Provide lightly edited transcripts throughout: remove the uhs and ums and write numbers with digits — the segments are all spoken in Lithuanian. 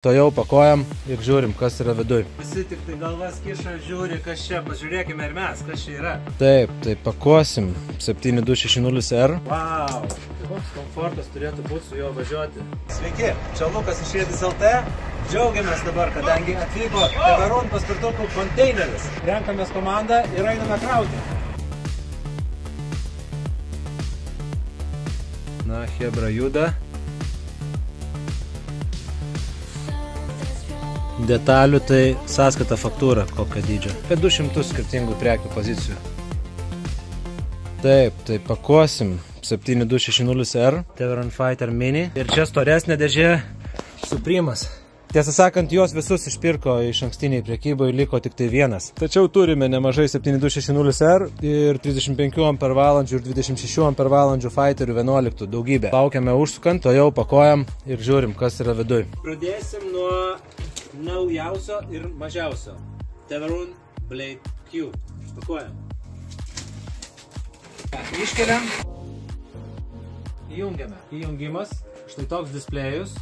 To jau pakuojam ir žiūrim, kas yra viduj. Visi tik tai galvas kiša, žiūri, kas čia. Pažiūrėkime ir mes, kas čia yra. Taip, tai pakuosim 7260R. Wow, koks komfortas turėtų būti su juo važiuoti. Sveiki, čia Lukas iš Riedis LT. Džiaugiamės dabar, kadangi atvyko Teverun paspirtukų konteineris. Renkamės komandą ir einame krauti. Na, hebra juda. Detalių tai sąskaita faktūra kokio dydžio. Apie 200 skirtingų prekių pozicijų. Taip, tai pakuosim 7260R Teverun Fighter Mini. Ir čia storesnė dėžė Supremas. Tiesą sakant, juos visus išpirko iš ankstiniai prekyboje, liko tik tai vienas. Tačiau turime nemažai 7260R ir 35 Ah ir 26 Ah Fighterių 11 daugybę. Laukiame užsukant, to jau pakuojam ir žiūrim, kas yra viduj. Pradėsim nuo naujausio ir mažiausio. Teverun Blade Q. Pakuojam. Iškeliam. Įjungiame. Įjungimas. Štai toks displejus.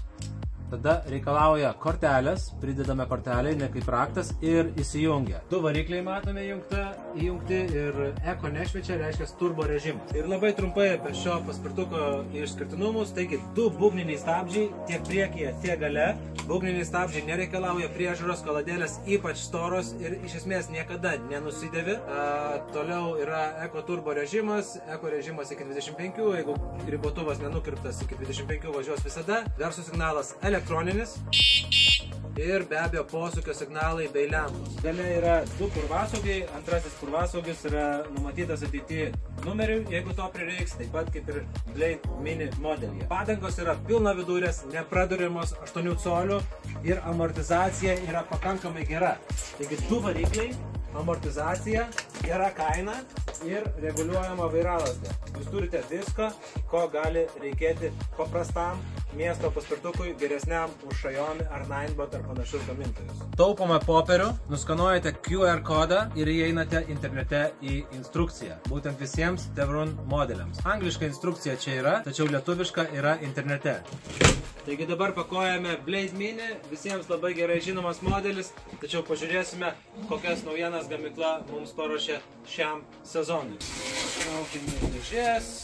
Tada reikalauja kortelės, pridedame kortelę, ne kaip raktas ir įsijungia. Du varikliai matome įjungti ir eko nešviečia, reiškia turbo režimas. Ir labai trumpai apie šio paspirtuko išskirtinumus, taigi du būgniniai stabdžiai, tiek priekyje, tiek gale. Būgniniai stabdžiai nereikalauja priežiūros, kaladėlės ypač storos ir iš esmės niekada nenusidėvi. Toliau yra eko turbo režimas, eko režimas iki 25, jeigu ribotuvas nenukirptas iki 25 važiuos visada. Garso signalas elektroninis ir be abejo posūkio signalai bei lempos. Gale yra du purvasaugiai, antrasis purvasaugis yra numatytas ateityje numeriu, jeigu to prireiks, taip pat kaip ir Blade Mini modelyje. Padangos yra pilnavidurės, nepraduriamos 8 colių ir amortizacija yra pakankamai gera. Taigi du varikliai, amortizacija, gera kaina ir reguliuojama vairalazdė. Jūs turite viską, ko gali reikėti paprastam miesto paspirtukui, geresniam už Xiaomi ar Ninebot ar panašius gamintojus. Taupome popierių, nuskanuojate QR kodą ir įeinate internete į instrukciją. Būtent visiems Teverun modeliams. Angliška instrukcija čia yra, tačiau lietuviška yra internete. Taigi dabar pakuojame Blade Mini, visiems labai gerai žinomas modelis, tačiau pažiūrėsime, kokias naujienas gamykla mums paruošė šiam sezonui. Traukime dėžės.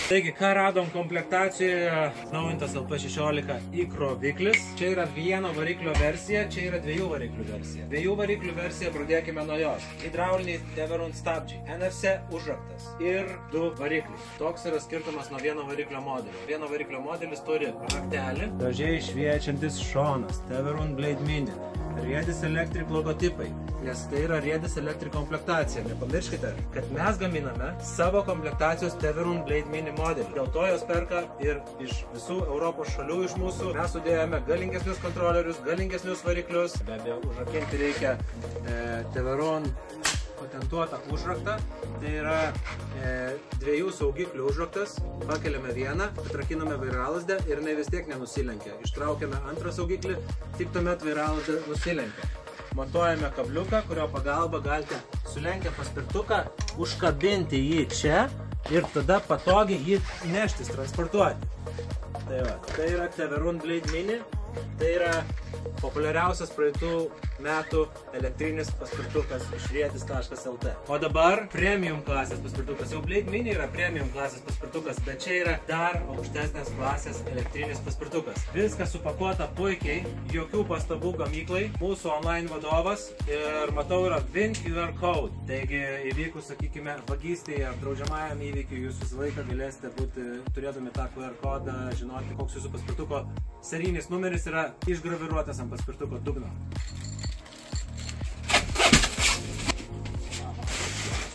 Taigi, ką radom komplektacijoje, naujintas LP16 įkroviklis. Čia yra vieno variklio versija, čia yra dviejų variklių versija. Dviejų variklių versija, pradėkime nuo jos. Hidrauliniai Teverun stabdžiai, NFC užraktas ir du varikliai. Toks yra skirtumas nuo vieno variklio modelio. Vieno variklio modelis turi raktelį, gražiai šviečiantis šonas, Teverun Blade Mini, Riedis Electric logotipai, nes tai yra Riedis Electric komplektacija. Nepamirškite, kad mes gaminame savo komplektacijos Teverun Blade Mini modelį. Dėl to jos perka ir iš visų Europos šalių iš mūsų. Mes sudėjome galingesnius kontrolerius, galingesnius variklius. Be abejo, užrakinti reikia Teverun patentuotą užraktą. Tai yra dviejų saugiklių užraktas. Pakeliame vieną, atrakiname vairalazdę ir jinai vis tiek nenusilenkia. Ištraukiame antrą saugiklį, tik tuomet vairalazdė nusilenkia. Montuojame kabliuką, kurio pagalba galite sulenkę paspirtuką, užkabinti jį čia ir tada patogiai jį neštis, transportuoti. Tai yra Teverun Blade Mini, tai yra populiariausias praeitų metų elektrinis paspirtukas iš riedis.lt. O dabar premium klasės paspirtukas. Jau Blade Mini yra premium klasės paspirtukas, bet čia yra dar aukštesnės klasės elektrinis paspirtukas. Viskas supakuota puikiai, jokių pastabų gamyklai. Mūsų online vadovas ir matau yra VIN QR code. Taigi įvykus, sakykime, vagystėje ar draudžiamajam įvykiui, jūs visą laiką galėsite būti, turėdami tą QR kodą, žinoti, koks jūsų paspirtuko serijinis numeris yra išgraviruotas ant paspirtuko dugno.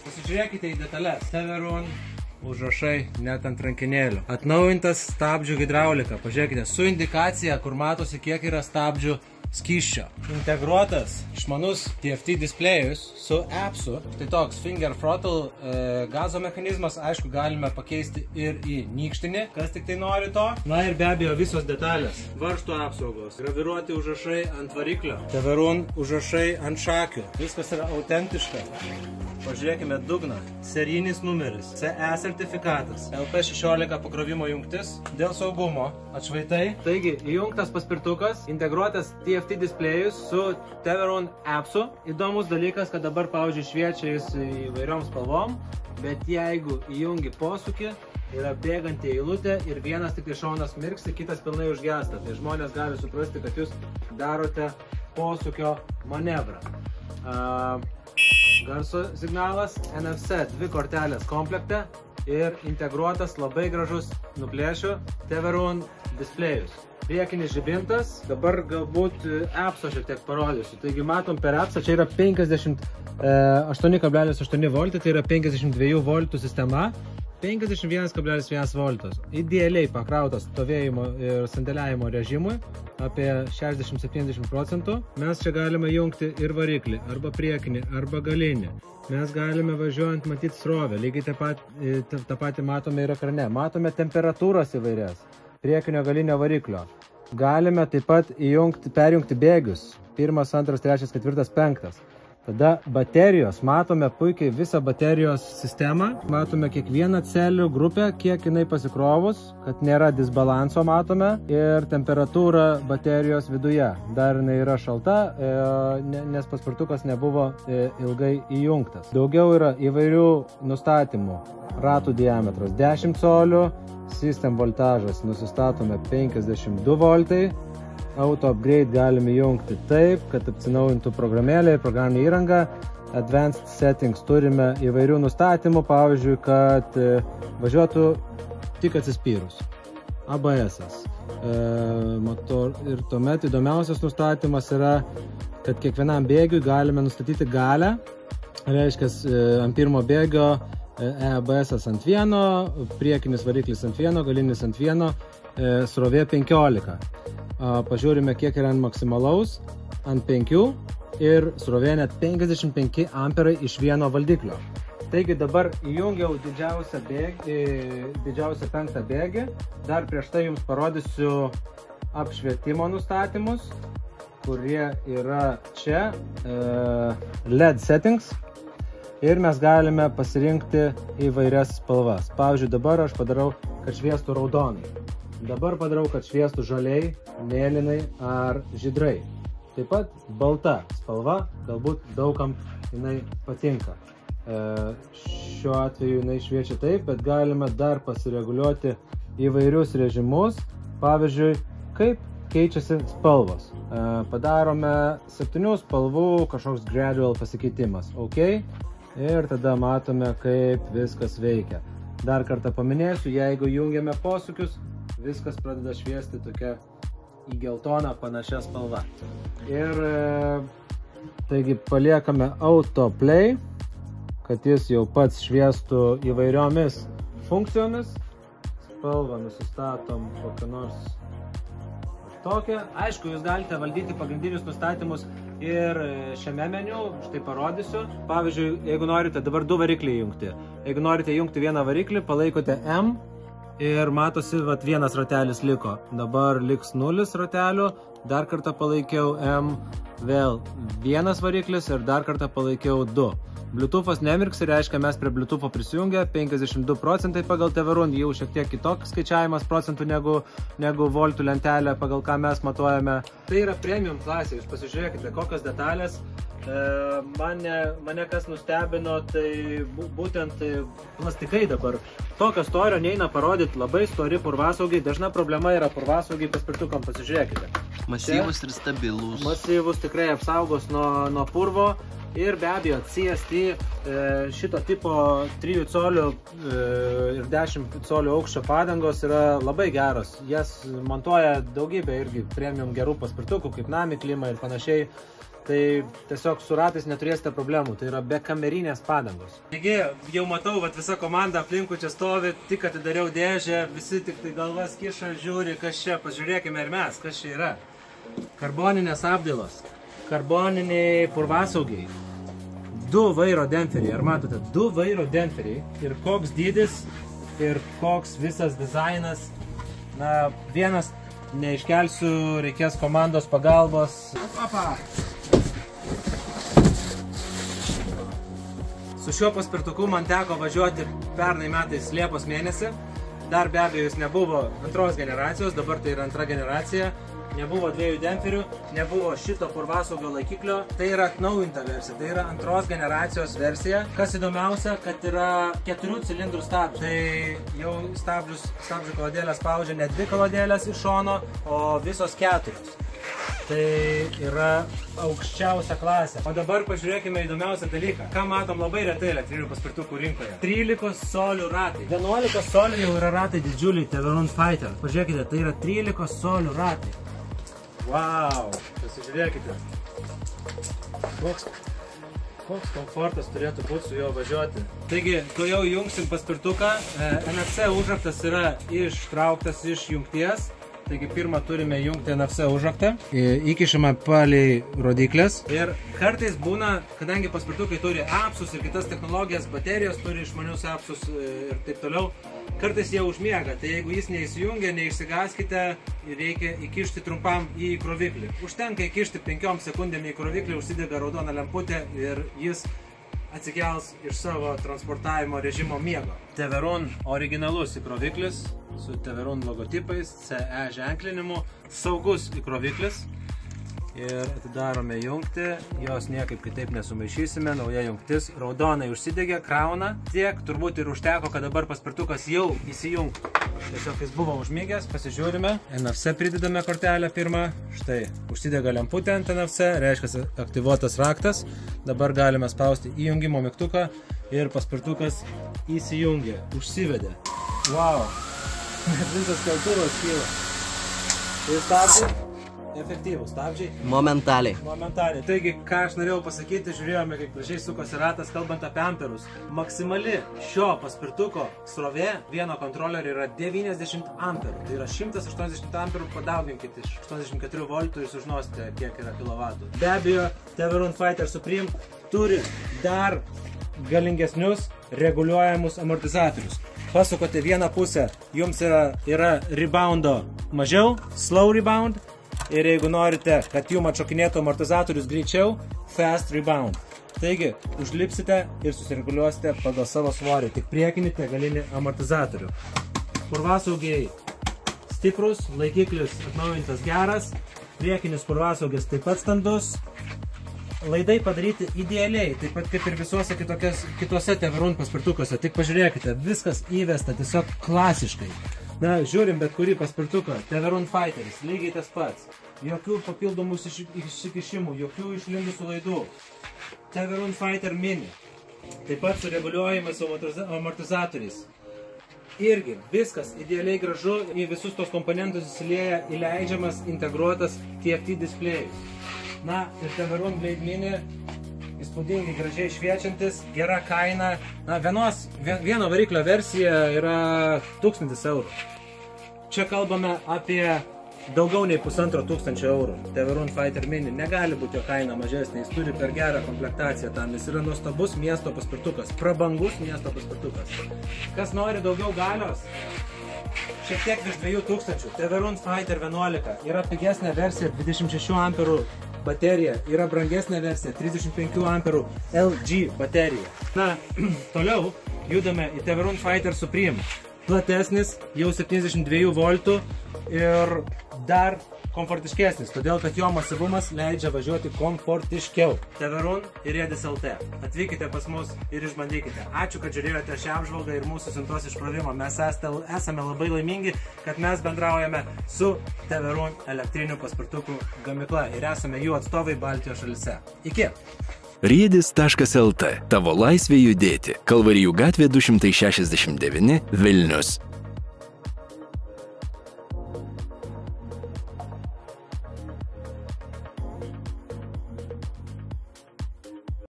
Pasižiūrėkite į detalės. Teverun užrašai net ant rankinėlių. Atnaujintas stabdžių hidraulika. Pažiūrėkite, su indikacija, kur matosi, kiek yra stabdžių skysčio. Integruotas išmanus TFT displejus su appsu. Tai toks finger throttle gazo mechanizmas. Aišku, galime pakeisti ir į nykštinį, kas tik tai nori to. Na ir be abejo visos detalės. Varžtų apsaugos, graviruoti užrašai ant variklio, Teverun užrašai ant šakių. Viskas yra autentiška. Pažiūrėkime dugną. Serijinis numeris, CE sertifikatas, LP16 pakrovimo jungtis, dėl saugumo atšvaitai. Taigi, įjungtas paspirtukas, integruotas TFT displejus su Teveron appsu. Įdomus dalykas, kad dabar, pavyzdžiui, šviečia jis įvairiom spalvom, bet jeigu įjungi posūkį, yra bėganti eilutė ir vienas tik šonas mirksi, kitas pilnai užgesta. Tai žmonės gali suprasti, kad jūs darote posūkio manevrą. Garso signalas, NFC 2 kortelės komplekte ir integruotas labai gražus nuplėšių Teveron displejus. Priekinis žibintas, dabar galbūt appso šiek tiek parodysiu. Taigi matom per appsą, čia yra 58,8 voltai, tai yra 52 voltų sistema. 51,1 voltos. Idealiai pakrautas stovėjimo ir sandėliavimo režimui, apie 60-70%. Mes čia galime jungti ir variklį, arba priekinį, arba galinį. Mes galime važiuojant matyti srovę, lygiai tą patį matome ir ekrane. Matome temperatūras įvairias, priekinio galinio variklio. Galime taip pat perjungti bėgius, 1, 2, 3, 4, 5. Tada baterijos, matome puikiai visą baterijos sistemą, matome kiekvieną celių grupę, kiek jinai pasikrovus, kad nėra disbalanso matome ir temperatūra baterijos viduje. Dar jinai yra šalta, nes paspirtukas nebuvo ilgai įjungtas. Daugiau yra įvairių nustatymų. Ratų diametras 10 colių, system voltažas nusistatome 52 voltai. Auto upgrade galime jungti taip, kad apsinaujintų programėlę ir programinę įrangą. Advanced settings turime įvairių nustatymų, pavyzdžiui, kad važiuotų tik atsispyrus. ABS-as. Ir tuomet įdomiausias nustatymas yra, kad kiekvienam bėgiui galime nustatyti galę. Reiškia, ant pirmo bėgio ABS-as ant vieno, priekinis variklis ant vieno, galinis ant vieno, srovė 15. Pažiūrime, kiek yra ant maksimalaus, ant 5 ir srovė net 55 amperai iš vieno valdiklio. Taigi dabar įjungiau didžiausią 5 bėgį. Dar prieš tai jums parodysiu apšvietimo nustatymus, kurie yra čia, LED settings. Ir mes galime pasirinkti įvairias spalvas. Pavyzdžiui, dabar aš padarau, kad šviestų raudonai. Dabar padarau, kad šviestų žaliai, mėlynai ar žydrai. Taip pat balta spalva, galbūt daugam jinai patinka. Šiuo atveju jinai šviečia taip, bet galime dar pasireguliuoti įvairius režimus. Pavyzdžiui, kaip keičiasi spalvos. Padarome 7 spalvų kažkoks gradual pasikeitimas. OK. Ir tada matome, kaip viskas veikia. Dar kartą paminėsiu, jeigu jungiame posūkius, viskas pradeda šviesti tokia į geltoną panašią spalvą. Ir taigi paliekame autoplay, kad jis jau pats šviestų įvairiomis funkcijomis. Spalvą nusistatom kokią nors tokią. Aišku, jūs galite valdyti pagrindinius nustatymus ir šiame meniu, štai parodysiu. Pavyzdžiui, jeigu norite dabar 2 varikliai jungti. Jeigu norite jungti vieną variklį, palaikote M. Ir matosi, vienas ratelis liko. Dabar liks 0 ratelių. Dar kartą palaikiau M, vėl vienas variklis ir dar kartą palaikiau 2. Bluetooth'as nemirksi, reiškia mes prie Bluetooth'o prisijungę, 52% pagal Teveron, jau šiek tiek kitoks skaičiavimas procentų negu voltų lentelė, pagal ką mes matuojame. Tai yra premium klasė, jūs pasižiūrėkite, kokios detalės. Mane kas nustebino, tai būtent plastikai dabar. Tokio storio neina parodyti, labai stori purvasaugiai. Dažna problema yra purvasaugiai paspirtukam, pasižiūrėkite. Masyvus ir stabilus. Masyvus tikrai apsaugos nuo purvo. Ir be abejo, CST šito tipo 3 colių ir 10 colių aukščio padangos yra labai geros. Jas montuoja daugybė irgi premium gerų paspirtukų, kaip Nami, Klima ir panašiai. Tai tiesiog su ratais neturėsite problemų, tai yra be kamerinės padangos. Taigi, jau matau, visa komanda aplinkų čia stovi, tik atidariau dėžę, visi tik tai galvas kiša, žiūri, kas čia, pažiūrėkime ir mes, kas čia yra. Karboninės apdailos, karboniniai purvasaugiai, 2 vairo demperiai, ar matote, 2 vairo demperiai ir koks dydis ir koks visas dizainas. Na, vienas neiškelsiu, reikės komandos pagalbos. Su šiuo paspirtuku man teko važiuoti pernai metais Liepos mėnesį. Dar be abejo jis nebuvo antros generacijos, dabar tai yra antra generacija. Nebuvo 2 demperių, nebuvo šito purvasaugio laikiklio. Tai yra atnaujinta versija, tai yra antros generacijos versija. Kas įdomiausia, kad yra 4 cilindrų stabdžiai. Tai jau stabdžių kalodėlės spaudžia ne 2 kalodėlės iš šono, o visos 4. Tai yra aukščiausia klasė. O dabar pažiūrėkime įdomiausią dalyką. Ką matom labai retai elektrinių paspirtukų rinkoje. 13 solių ratai. 11 solių jau yra ratai didžiuliai Teveron Fighter. Pažiūrėkite, tai yra 13 solių ratai. Wow, pasižiūrėkite. Koks komfortas turėtų būti su juo važiuoti. Taigi, tu jau jungsim paspirtuką. NFC užraktas yra ištrauktas iš jungties. Taigi, pirmą turime jungti NFC užraktą. Įkišame palei rodiklės. Ir kartais būna, kadangi paspirtukai turi appsus ir kitas technologijas, baterijos turi išmanius appsus ir taip toliau, kartais jie užmiega. Tai jeigu jis neįsijungia, neišsigaskite, reikia įkišti trumpam į įkroviklį. Užtenka įkišti 5 sekundėm į įkroviklį, užsidega raudona lemputė ir jis atsikels iš savo transportavimo režimo miego. Teveron originalus įkroviklis su Teveron logotipais, CE ženklinimu, saugus įkroviklis. Ir atidarome jungtį, jos niekaip kitaip nesumaišysime, nauja jungtis, raudonai užsidegė, krauna. Tiek turbūt ir užteko, kad dabar paspirtukas jau įsijungtų. Tiesiog jis buvo užmygęs, pasižiūrime. NFC pridedame kortelę pirmą. Štai, užsidega lemputė ant NFC, reiškia aktyvuotas raktas. Dabar galime spausti įjungimo mygtuką ir paspirtukas įsijungė, užsivedė. Wow, visas keltuvas kyla. Ir stabdžiai. Efektyvūs stabdžiai. Momentaliai. Taigi, ką aš norėjau pasakyti, žiūrėjome, kaip gražiai sukosi ratas, kalbant apie amperus. Maksimali šio paspirtuko srovė vieno kontrolerio yra 90 amperų. Tai yra 180 amperų, padauginkite iš 84 voltų ir sužinosite, kiek yra kilovatų. Be abejo, Teveron Fighter Supreme turi dar galingesnius reguliuojamus amortizatorius. Pasukote vieną pusę, jums yra reboundo mažiau, slow rebound. Ir jeigu norite, kad jums atšokinėtų amortizatorius greičiau, fast rebound. Taigi, užlipsite ir susireguliuosite pagal savo svorį, tik priekinį, tiek galinį amortizatorių. Purvasaugiai stiprus, laikiklis atnaujintas geras, priekinis purvasaugis taip pat standus. Laidai padaryti idealiai, taip pat kaip ir visuose kitose Teveron paspirtukuose. Tik pažiūrėkite, viskas įvesta tiesiog klasiškai. Na, žiūrim bet kurį paspirtuką, Teveron Fighteris, lygiai tas pats. Jokių papildomų išsikišimų, jokių išlindusių laidų. Teveron Fighter Mini, taip pat su reguliuojamais amortizatoriais. Irgi viskas idealiai gražu, į visus tos komponentus įsilieja įleidžiamas integruotas TFT displejus. Na, ir Teveron Blade Mini, įspūdingai gražiai šviečiantis, gera kaina. Na, vieno variklio versija yra 1000 eurų. Čia kalbame apie daugiau nei 1500 eurų. Teveron Fighter Mini negali būti jo kaina mažesnė, jis turi per gerą komplektaciją tam, jis yra nuostabus miesto paspirtukas, prabangus miesto paspirtukas. Kas nori daugiau galios? Šiek tiek virš 2000. Teveron Fighter 11 yra pigesnė versija 26 amperų baterija, yra brangesnė versija 35 amperų LG baterija. Na, toliau judame į Teveron Fighter Supreme. Platesnis, jau 72 voltų ir dar komfortiškesnis, todėl kad jo masyvumas leidžia važiuoti komfortiškiau. Teveron ir Riedis LT. Atvykite pas mus ir išbandykite. Ačiū, kad žiūrėjote šią apžvalgą ir mūsų siuntos iškrovimą. Mes esame labai laimingi, kad mes bendraujame su Teveron elektrinių paspirtukų gamykla ir esame jų atstovai Baltijos šalyse. Iki! Riedis.lt. Tavo laisvė judėti. Kalvarijų gatvė 269, Vilnius.